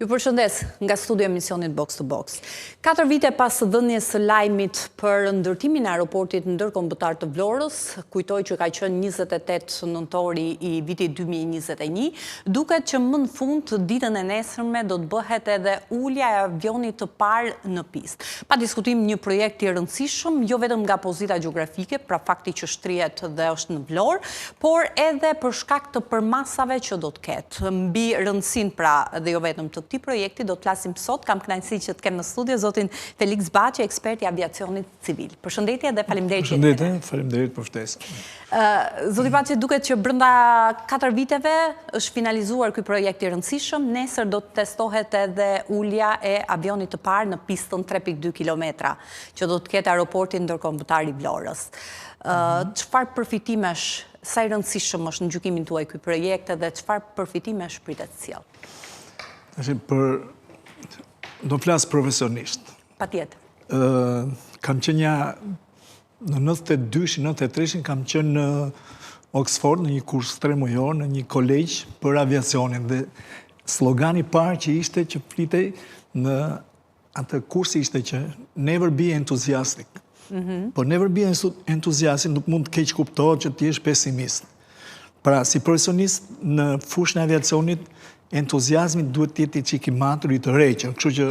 Ju përshëndes nga studio emisionit Box to Box. 4 vite pas dhënies së lajmit për ndërtimin e aeroportit ndërkombëtar të Vlorës, kujtoj që ka qenë 28 nëntori i vitit 2021, duket që më në fund ditën e nesërme do të bëhet edhe ulja e avionit të parë në pistë. Pa diskutim një projekt i rëndësishëm, jo vetëm nga pozita gjeografike, pra fakti që shtrihet dhe është në Vlorë, por edhe për shkak të përmasave që do të ketë. Mbi rëndësinë pra dhe jo vetëm të këtij projekti do të flasim sot. Kam kënaqësi që të kem në studio zotin Felix Baçi, ekspert i aviacionit civil. Përshëndetje dhe faleminderit. Përshëndetje, faleminderit për ftesën. Zoti Baçi, duket që brenda 4 viteve është finalizuar ky projekt i rëndësishëm. Nesër do të testohet edhe ulja e avionit të parë në pistën 3.2 kilometra, që do të ketë aeroporti ndërkombëtar i Vlorës. Çfarë përfitimesh, sa i rëndësishëm është në gjykimin tuaj ky projekt dhe çfarë përfitimesh pritet të sjellë? Do flas profesionisht. Patjetër. Kam qenë në 92-93 kam qenë në Oxford, në një kurs 3 mujor, në një kolegj për aviacionin. Dhe slogani parë që ishte që flitej në atë kurs ishte që never be enthusiastic. Por never be enthusiastic nuk mund të keq kuptohet që ti je pesimist. Pra, si profesionist në fushën e aviacionit, entuziazmi duhet të jetë i çik i matur i të rrequr. Kështu që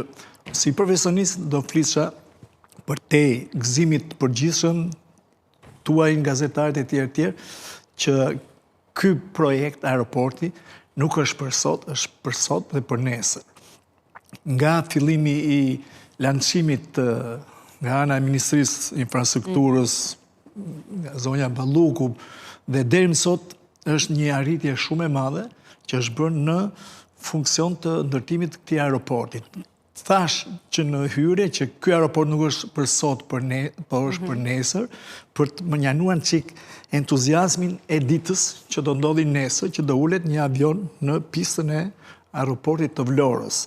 si profesionist do flisha për te gëzimit të përgjithshëm tuaj gazetarët e tjerë që ky projekt aeroporti nuk është për sot, është për sot dhe për nesër. Nga fillimi i lancimit nga ana e Ministrisë Infrastrukturës, nga zonja Balluku dhe deri më sot është një arritje shumë e madhe që është bërë në funksion të ndërtimit të këtij aeroporti. Thash që në hyrje që ky aeroport nuk është për sot, por është për nesër, për të më njanuar çik entuziazmin e ditës që do ndodhi nesër, që do ulet një avion në pistën e aeroportit të Vlorës.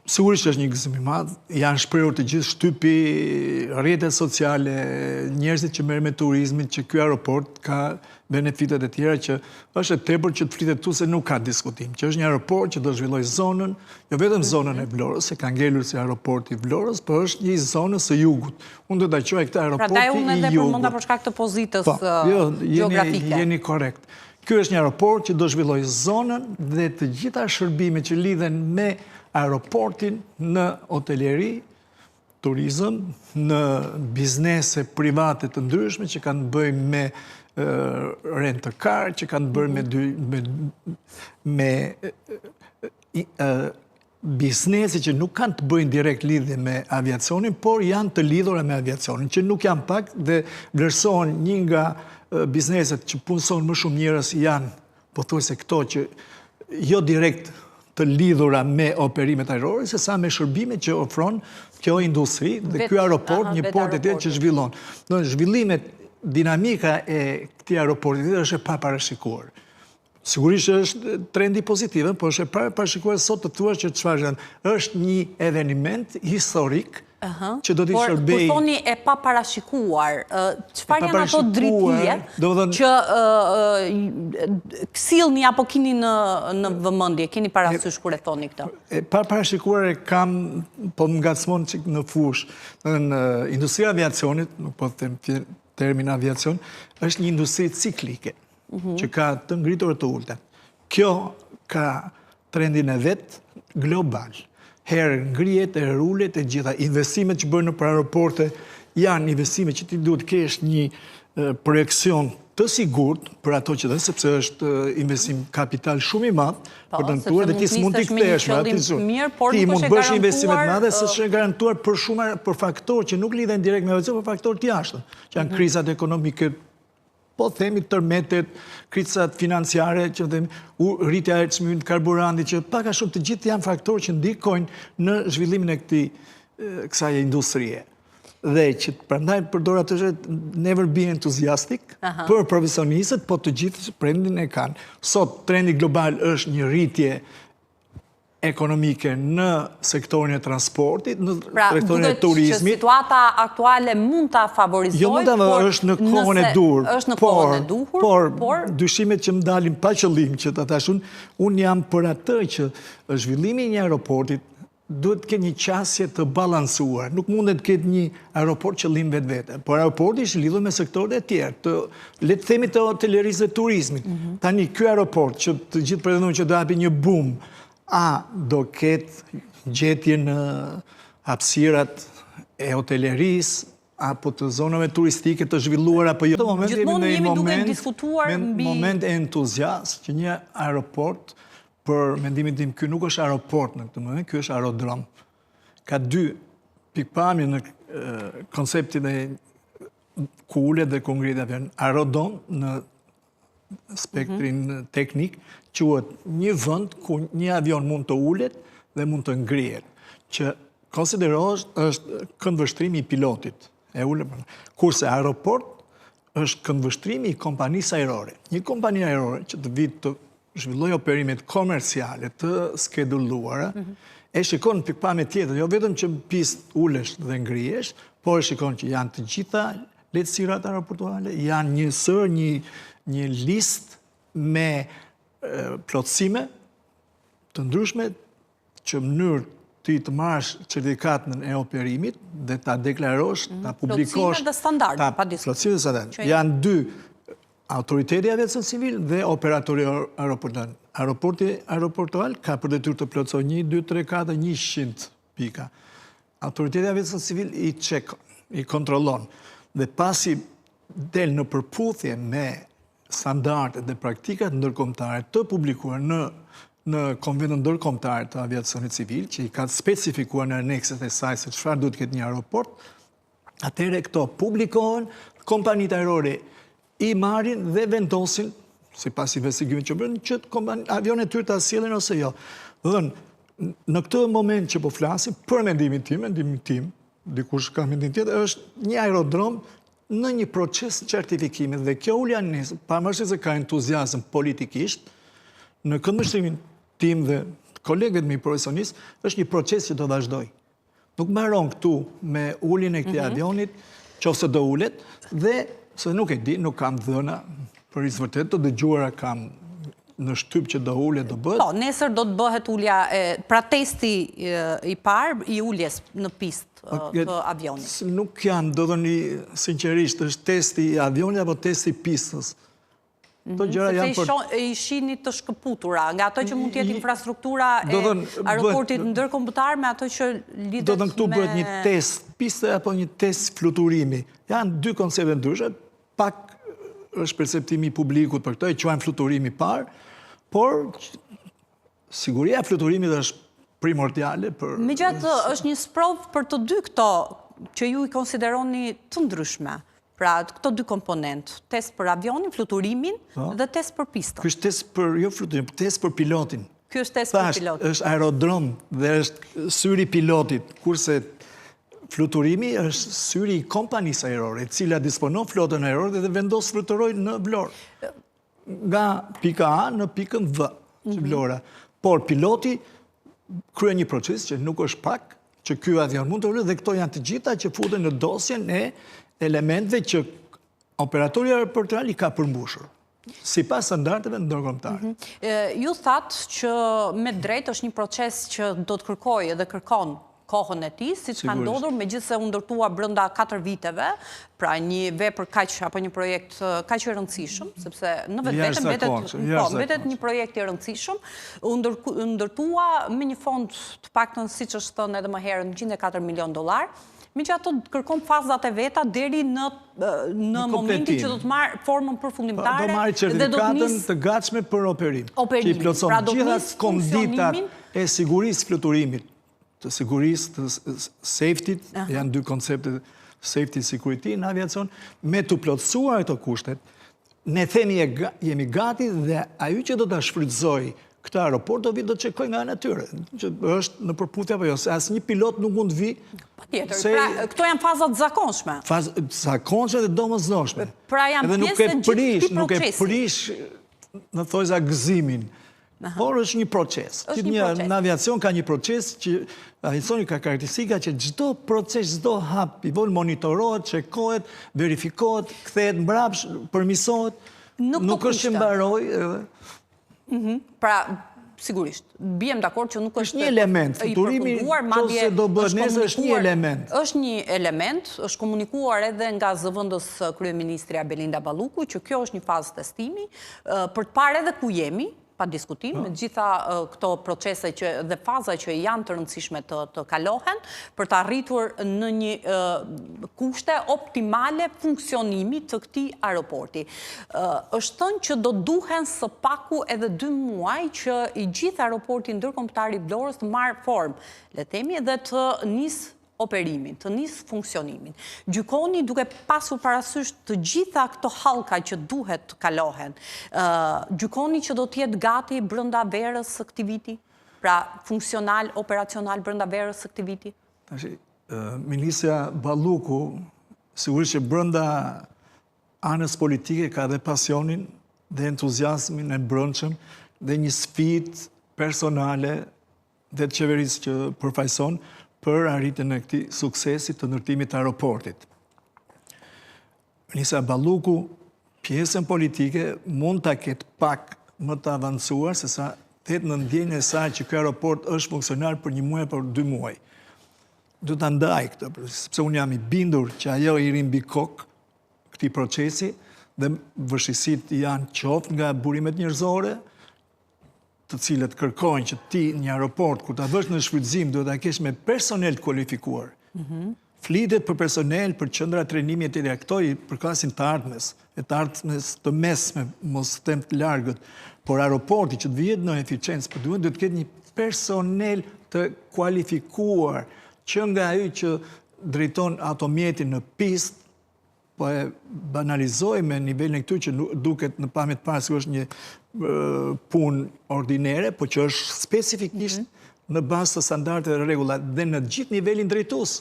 Sigurisht është një gëzim i madh, janë shprehur të gjithë shtypi, rrjetet sociale, njerëzit që merren me turizmin, që ky aeroport ka benefitet e tjera që është e tepër që të flitet tu se nuk ka diskutim, që është një aeroport që do zhvilloj zonën, jo vetëm zonën e Vlorës, se ka ngelur si aeroporti i Vlorës, por është një zonë së jugut. Unë do ta quaj këtë aeroporti i jugut. Prandaj unë edhe përmenda për shkak të pozitës gjeografike. Jeni korrekt. Ky është një aeroport që do zhvilloj zonën dhe të gjitha shërbimet që lidhen me aeroportin në hoteleri, turizëm, në biznese private të ndryshme që kanë bëjnë me rent të car, që kanë bërë me biznese që nuk kanë të bëjnë direkt lidhje me aviacionin, por janë të lidhura me aviacionin, që nuk janë pak dhe vlerësohen një nga bizneset që punëson më shumë njerëz janë, pothuajse këto që jo direkt të lidhura me operimet ajrore, se sa me shërbimet që ofron kjo industri dhe ky aeroport, një port e tjetër që zhvillon. Në zhvillimet, dinamika e këtij aeroporti është e paparashikuar. Sigurisht është trendi pozitiv, por është e paparashikuar sot të thuash që çfarë është një eveniment historik që do t'i shërbej. Por kur thoni e paparashikuar, çfarë janë ato dritje që sillni apo keni në vëmendje, keni parasysh kur e thoni këtë? E paparashikuar e kam, po më ngacmon çik në fushë. Në industria e aviacionit, nuk po të them termin aviacion, është një industri ciklike, që ka të ngritur e të ulta. Kjo ka trendin e vet global. Herë ngrihet, herë ulet, e gjitha investimet që bërë në për aeroporte janë investimet që ti duhet kesh një projekcion të sigurt për ato që dhe, sepse është investim kapital shumë i madh për të nëtuar dhe ti s'mund t'i kthesh. Ti mund bësh investimet madhe se është garantuar për faktor që nuk lidhen direkt me aviacion, për faktor t'jashtëm, që janë krizat ekonomike, po themi tërmetet, krizat financiare, që rritja e çmimit të karburantit, që pak a shumë të gjithë janë faktorë që ndikojnë në zhvillimin e kësaj industrie. Dhe që prandaj përdor atë never be enthusiastic për profesionistët, po të gjithë trendin e kanë. Sot trendi global është një rritje ekonomike në sektorin e transportit, në sektorin e Pra, turizmit. duket që situata aktuale mund ta favorizoj, Jo mund ta është në kohën e dur. Është në kohën e duhur, por dyshimet që më dalin pa qëllim që ta thashun, unë jam për atë që zhvillimi i një aeroportit duhet të ketë një qasje të balansuar. Nuk mundet të ketë një aeroport qëllim vetë. Por aeroporti është lidhur me sektorët e tjerë, le të themi të hotelerisë dhe turizmit. Tani, ky aeroport që të gjithë pretendojnë që do hapi një boom, do ketë gjetje në hapësirat e hotelerisë apo të zonave turistike të zhvilluara apo jo. Gjithmonë jemi duke diskutuar mbi moment e entuziast që një aeroport, për mendimin tim, ky nuk është aeroport në këtë moment, ky është aerodrom. Ka dy pikpamje në konceptin e ku ulet dhe ku ngrihet avion. Aerodrom në spektrin teknik quhet një vend ku një avion mund të ulet dhe mund të ngrihet, që konsiderohet është këndvështrimi i pilotit. Kurse aeroport është këndvështrimi i kompanisë ajrore. Një kompani ajrore që të vit të zhvilloj operimet komerciale të skedulluara, e shikon në pikpamje tjetër, jo vetëm që në pist ulesh dhe ngrihesh, por e shikon që janë të gjitha lehtësirat aeroportuale, janë një list me plotësime të ndryshme që mënyrë ti të marrësh certifikatën e operimit dhe ta deklarosh, ta publikosh. Plotësime dhe standard, pa diskutim. Plotësime dhe standard. Janë dy: autoriteti i aviacion civil dhe operatori aeroportual. Aeroporti aeroportual ka për detyrë të plotësojë 1, 2, 3, 4, 100 pika. Autoriteti i aviacion civil i çekon, i kontrollon. Dhe pasi del në përputhje me standardet dhe praktikat ndërkombëtare të publikuar në Konventin Ndërkombëtar të Aviacionit Civil, që i ka specifikuar në anekset e saj se çfarë duhet të ketë një aeroport, atëherë këto publikohen, kompanitë ajrore i marrin dhe vendosin, sipas investigimit që bën, që avionet tyre ta sjellin ose jo. Dhe në këtë moment që po flasim, për mendimin tim, dikush ka mendim tjetër, është një aerodrom në një proces certifikimi dhe kjo uljanis, pavarësisht se ka entuziazëm politikisht, në këndvështrimin tim dhe kolegët mi profesionistë, është një proces që do vazhdoj. Nuk mbaron këtu me uljen e këtij avionit, qofse do ulet, dhe se nuk e di, nuk kam dhëna për i vërtet, të dëgjuara kam në shtyp që do ulet do bëhet. Po, nesër do të bëhet ulja, pra testi i parë i uljes në pistë të avionit. Nuk jam, do dhëni sinqerisht, është testi i avionit apo testi i pistës. Sepse i shihni të shkëputura, nga ato që mund të jetë infrastruktura e aeroportit ndërkombëtar me ato që lidhet me... Do të këtu bëhet një test piste apo një test fluturimi. Janë dy koncepte ndryshe, pak është perceptimi i publikut për këto, e quajnë fluturimi parë, por siguria e fluturimit është primordiale për... Megjithatë, është një sprov për të dy këto që ju i konsideroni të ndryshme. Pra, këto dy komponent, test për avionin, fluturimin dhe test për pistën. Ky është test për, jo fluturimin, test për pilotin. Ky është test për pilotin. Është aerodrom dhe është syri pilotit, kurse fluturimi është syri i kompanisë ajrore, e cila disponon flotën ajrore dhe vendos fluturoj në Vlorë. Nga pika A në pikën V, që Vlora. Por piloti kryen një proces që nuk është pak, që ky avion mund të ulet dhe këto janë të gjitha që futen në dosjen e elementve që operatori aeroportual i ka përmbushur, sipas standardeve ndërkombëtare. Ju thatë që me drejt është një proces që do të kërkojë dhe kërkon kohën e tij, siç ka ndodhur, megjithëse u ndërtua brenda 4 viteve, pra një vepër kaq apo një projekt kaq i rëndësishëm, sepse në vetvete mbetet një projekt i rëndësishëm, u ndërtua me një fond të paktën siç është thënë edhe më herët $104 milion. Megjithatë kërkon fazat e veta deri në momentin që do të marrë formën përfundimtare do marrë certifikatën të gatshme për operim. Që i plotëson gjitha konditat e sigurisë fluturimit, të sigurisë, të safety-t, janë dy koncepte, safety, security në aviacion, me të plotësuar ato kushtet, ne themi jemi gati dhe ajo që do ta shfrytëzoj këtë aeroport do vi do të çekoj nga natyra, që është në përputhje apo jo, se asnjë pilot nuk mund të vi. Patjetër, pra këto janë fazat zakonshme. Zakonshme dhe domosdoshme. Pra janë pjesë e gjithë këtij procesi. Nuk e prish në thojza gëzimin Por është një proces. Në aviacion ka një proces që aviacioni ka karakteristika që çdo proces, çdo hap i vol monitorohet, çekohet, verifikohet, kthehet mbrapsht, përmirësohet. Nuk është që mbaroj. Pra, sigurisht, bijem dakord që nuk është një element. Futurimi nëse do bëhet nesër është një element. Është një element, është komunikuar edhe nga zëvendës kryeministri Belinda Balluku që kjo është një fazë testimi për të parë edhe ku jemi, pa diskutim, me gjitha këto procese dhe faza që janë të rëndësishme të kalohen, për të arritur në një kushte optimale funksionimi të këtij aeroporti. Është thënë që do duhen së paku edhe 2 muaj që i gjithë aeroporti ndërkombëtar i Vlorës të marrë formë, le të themi, dhe të nisë operimin, të nisë funksionimin. Gjykoni duke pasur parasysh të gjitha këto hallka që duhet të kalohen. Gjykoni që do të jetë gati brenda verës së këtij viti? Pra funksional, operacional brenda verës së këtij viti? Tash, Ministra Balluku sigurisht që brenda anës politike ka dhe pasionin dhe entuziazmin e brendshëm dhe një sfidë personale dhe të qeverisë që përfaqëson për arritjen e këtij suksesi të ndërtimit të aeroportit. Ministra Balluku, pjesën politike mund ta ketë pak më të avancuar se sa në ndjenjën e saj që ky aeroport është funksionar për 1 muaj apo 2 muaj. Do ta ndaj këtë, sepse unë jam i bindur që ajo i ri mbi kokë këtij procesi dhe vështirësitë janë qoftë nga burimet njerëzore, të cilët kërkojnë që ti një aeroport, kur ta vësh në shfrytëzim, duhet ta kesh me personel të kualifikuar. Flitet për personel, për qendra trajnimi e tjerë, këto i përkasin të ardhmes, të ardhmes të mesme, mos them të largët, por aeroporti që të vihet në eficiencë, por duhet të ketë një personel të kualifikuar, që nga ai që drejton automjetin në pistë, po e banalizoj me nivelin e këtu që duket në pamje të parë se është një punë ordinere, po që është specifikisht në bazë të standardeve dhe rregullat dhe në gjithë nivelin drejtues.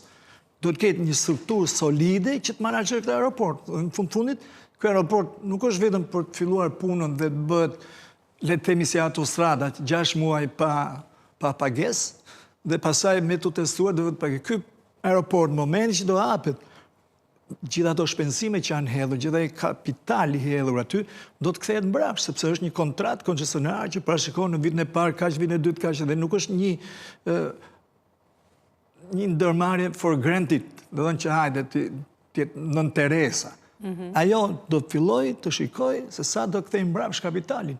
Do të ketë një strukturë solide që të menaxhojë këtë aeroport. Në fundit, ky aeroport nuk është vetëm për të filluar punën dhe të bëhet, le të themi si autostradat, 6 muaj pa pagesë dhe pastaj me të testuar do të paguaj. Ky aeroport në momentin që do hapet, gjitha ato shpenzime që janë hedhur, gjitha ai kapital i hedhur aty, do të kthehet mbrapsht, sepse është një kontratë koncesionare që parashikon në vitin e parë, kaq vitin e dytë, kaq dhe nuk është një ndërmarrje for granted, do të thonë që hajde të nën teresa. Ajo do të fillojë të shikojë se sa do kthejë mbrapsht kapitalin.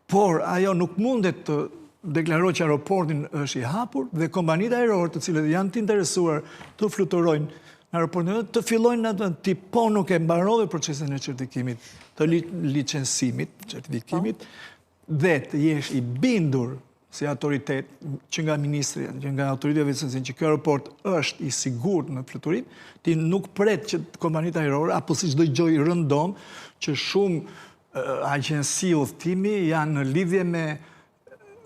Por ajo nuk mundet të deklarojë që aeroportin është i hapur dhe kompanitë ajrore të cilët janë të interesuar të fluturojnë aeroportin të fillojnë atë ti po nuk e mbarove procesin e certifikimit, të licencimit, certifikimit, dhe të jesh i bindur si autoritet që nga ministri, që nga autoritetet licencimit që ky aeroport është i sigurt në fluturim, ti nuk pret që kompanitë ajrore apo siç dëgjoj rëndom që shumë agjenci udhëtimi janë në lidhje me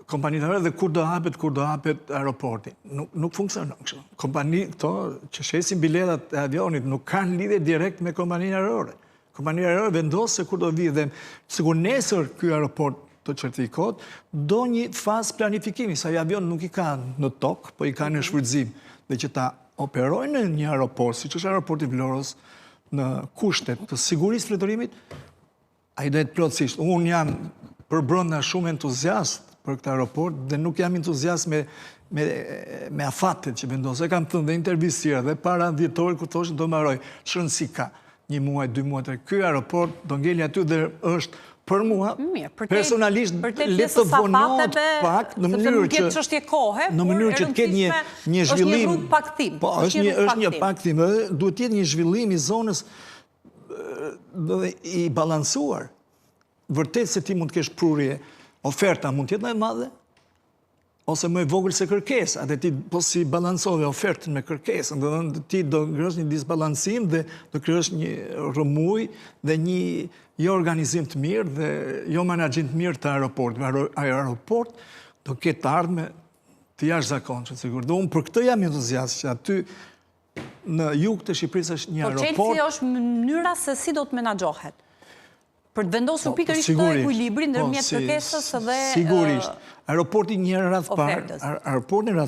kompanitë ajrore dhe kur do hapet aeroporti. Nuk funksionon kështu. Kompanitë këto që shesin biletat e avionit nuk kanë lidhje direkt me kompaninë ajrore. Kompania ajrore vendos se kur do vi dhe sikur nesër ky aeroport të certifikohet, do një fazë planifikimi, sa i avion nuk i ka në tokë, po i ka në shfrytëzim, dhe që ta operojnë në një aeroport, siç është aeroporti Vlorës, në kushtet të sigurisë fluturimit, ai do të plotësisht. Unë jam përbrenda shumë entuziast për këtë aeroport dhe nuk jam entuziast me afatet që vendos. E kam thënë dhe intervistë tjera dhe para dhjetorit kur thoshin do mbaroj. Ç'rëndësi si ka 1 muaj, 2 muaj. Ky aeroport do ngeli aty dhe është për mua personalisht le të vonohet pak në mënyrë që të ketë një zhvillim. Po, është një pakthim, duhet të jetë një zhvillim i zonës i balancuar. Vërtet se ti mund të kesh prurje, oferta mund të jetë më e madhe ose më e vogël se kërkesa, dhe ti po si balancove ofertën me kërkesën, do të ti do krijosh një disbalancim dhe do krijosh një rrëmuj dhe një jo organizim të mirë dhe jo menaxhim të mirë të aeroportit. Aeroport do ketë ardhme të jashtëzakonshme, sigurisht. Dhe unë për këtë jam entuziast që aty në jug të Shqipërisë është një aeroport. Por Chelsea është mënyra se si do të menaxhohet. për të vendosur pikërisht të ekuilibrin ndërmjet kërkesës dhe sigurisht. Aeroporti një radh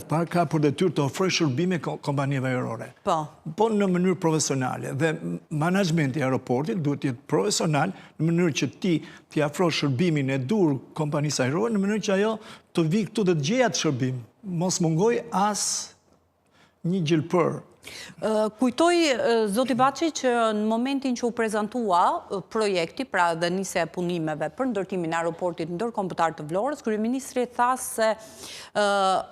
parë ka për detyrë të ofrojë shërbime kompanive ajrore. Po në mënyrë profesionale dhe menaxhmenti i aeroportit duhet të jetë profesional në mënyrë që ti t'i afrosh shërbimin e dur kompanisë ajrore në mënyrë që ajo të vi këtu dhe të gjejë atë shërbim. Mos mungoj as një gjelpër. Kujtoj, zoti Baçi, që në momentin që u prezantua projekti, pra dhe nisja e punimeve për ndërtimin e aeroportit ndërkombëtar të Vlorës, kryeministri tha se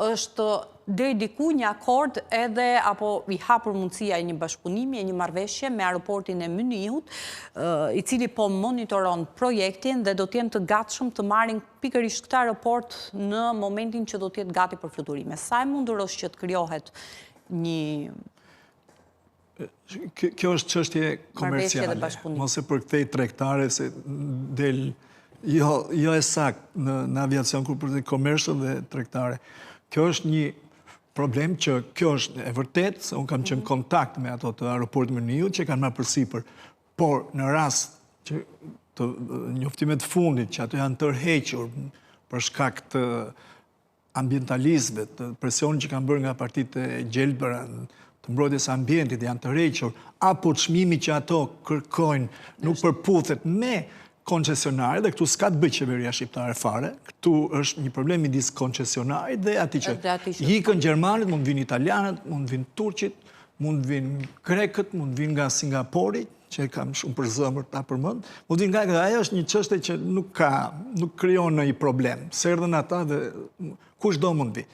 është deri diku një akord edhe apo i hapur mundësia e një bashkëpunimi, e një marrëveshje me aeroportin e Mynihut, i cili po monitoron projektin dhe do të jenë të gatshëm të marrin pikërisht këtë aeroport në momentin që do të jetë gati për fluturime. Sa e mundur është që të krijohet një... Kjo është çështje komerciale, mos e përkthej tregtare se del jo e saktë në aviacion kur përkthej komercial dhe tregtare. Kjo është një problem që kjo është e vërtet, se unë kam qenë kontakt me ato të aeroportit Mynihut që kanë marrë përsipër, por në rast që të njoftimet fundit që ato janë tërhequr për shkak të ambientalistëve, të presionit që kanë bërë nga partitë e gjelbëra, të mbrojtjes së ambientit janë të rrequr, apo çmimi që ato kërkojnë nuk përputhet me koncesionarit, dhe këtu s'ka të bëjë qeveria shqiptare fare, këtu është një problem midis koncesionarit dhe atij që ikën gjermanët, mund vinë italianët, mund vinë turqit, mund vinë grekët, mund vinë nga Singapori, që kam shumë për zëmër ta përmend, mund vinë nga ajo është një çështje që nuk krijon ndonjë problem. Se erdhën ata dhe kushdo mund vi.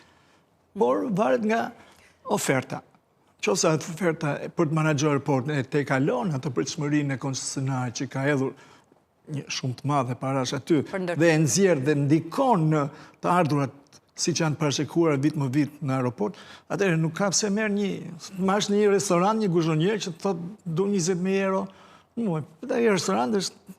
Por varet nga oferta. Qose atë oferta për të menaxhuar aeroportin e te kalon atë pritshmërinë e koncesionarit që ka hedhur një shumë të madhe parash aty dhe e nxjerr dhe ndikon në të ardhurat siç janë parashikuar vit më vit në aeroport, atëherë nuk ka pse marrësh në një restorant një guzhonier që thotë du 20.000 euro në muaj. Ai restorant është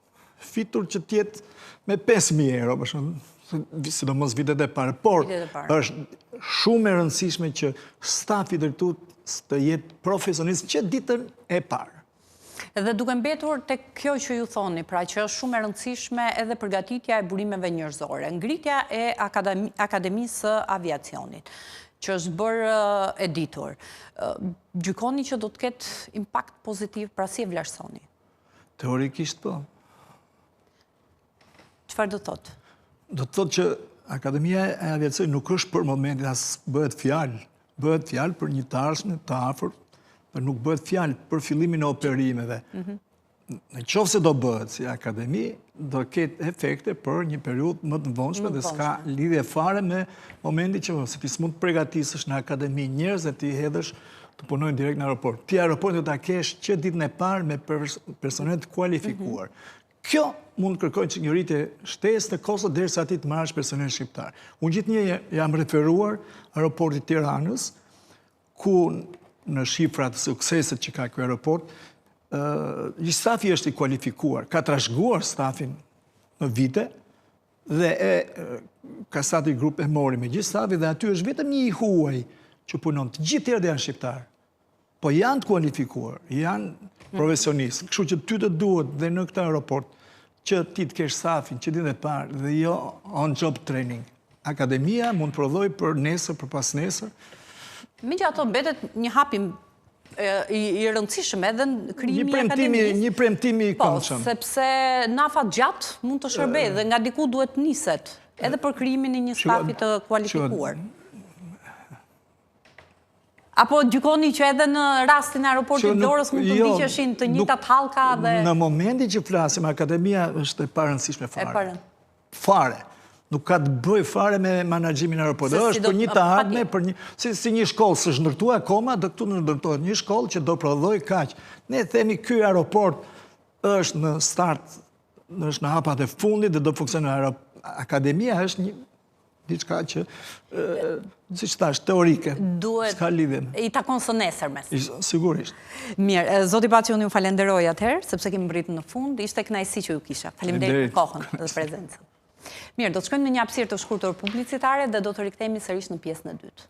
fitur që të jetë me 5.000 euro për shembull, sidomos vitet e parë, por është shumë e rëndësishme që stafi drejtues të jetë profesionist që ditën e parë. Dhe duke mbetur tek kjo që ju thoni, pra që është shumë e rëndësishme edhe përgatitja e burimeve njerëzore, ngritja e Akademisë Aviacionit, që është bërë e ditur, gjykoni që do të ketë impakt pozitiv, pra si e vlerësoni? Teorikisht po. Çfarë do thotë? Do të thotë që Akademia e Aviacionit nuk është për momentin as bëhet fjalë për një të ardhshme të afërt, dhe nuk bëhet fjalë për fillimin e operimeve. Në qoftë se do bëhet si akademi, do ketë efekte për një periudhë më të vonshme dhe s'ka lidhje fare me momentin që se ti s'mund të përgatisësh në akademi njerëz dhe ti hedhësh të punojnë direkt në aeroport. Ti aeroportin do ta kesh që ditën e parë me personel të kualifikuar. Kjo mund të kërkojnë që njërit e shtesë të Kosovës derisa ti të marrësh personel shqiptar. Unë gjithnjë jam referuar aeroportit Tiranës, ku në shifrat të sukseset që ka ky aeroport, stafi është i kualifikuar, ka trashëguar stafin në vite dhe ka stati grup e mori me gjithë stafi dhe aty është vetëm një i huaj që punon, të gjithë tjerë dhe janë shqiptar. Po janë të kualifikuar, janë profesionistë, kështu që ty të duhet dhe në këtë aeroport që ti të kesh stafin që ditën e parë dhe jo on job training. Akademia mund të prodhoj për nesër, për pas nesër. Megjithatë mbetet një hapim i rëndësishëm edhe në krijimi i akademisë. Një premtim i këndshëm. Po, sepse nafa gjatë mund të shërbejë dhe nga diku duhet niset, edhe për krijimin e një stafi të kualifikuar. Apo gjykoni që edhe në rastin e aeroportit Vlorës mund të ndiqeshin të njëjtat hallka dhe... Në momentin që flasim, akademia është e parëndësishme fare. Fare. Nuk ka të bëj fare me menaxhimin e aeroportit. Është për një të ardhme, si një shkollë së ndërtuar akoma, do këtu ndërtohet një shkollë që do prodhoj kaq. Ne themi ky aeroport është në start, është në hapat e fundit dhe do funksionon. Akademia është një diçka që, si që thash, teorike, s'ka lidhje. I takon së nesërmes. Sigurisht. Mirë, zoti Baçi, unë ju falenderoj atëherë, sepse kemi mbritur në fund, ishte kënaqësi që ju kisha. Faleminderit për kohën dhe prezencën. Mirë, do të shkojmë në një hapësirë të shkurtër publicitare dhe do të rikthehemi sërish në pjesën e dytë.